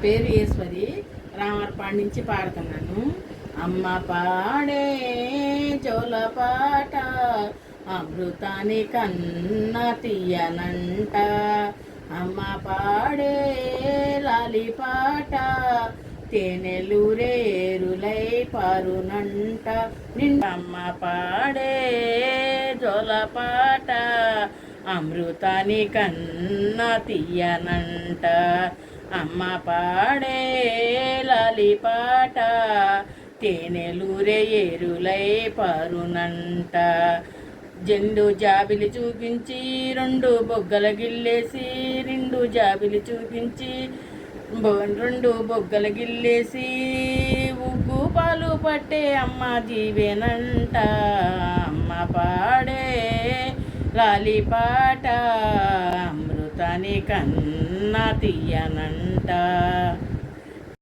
పేరు ఈశ్వరి, రామర్పాడు నుంచి పాడుతున్నాను. అమ్మ పాడే జోలపాట అమృతాని కన్నా తీయనంట. అమ్మ పాడే లాలిపాట తేనెలూరేరులై పారునంట. అమ్మ పాడే జోలపాట అమృతాని కన్నా తీయనంట. అమ్మ పాడే లాలిపాట తేనెలూరే ఏరులై పారునంట. జెండు జాబిలి చూపించి రెండు బొగ్గల గిల్లేసి, రెండు జాబిలి చూపించి రెండు బొగ్గల గిల్లేసి ఉగ్గు పాలు పట్టే అమ్మ జీవేనంట. అమ్మ పాడే లాలిపాట అమృతాని కన్నా తీయనంట.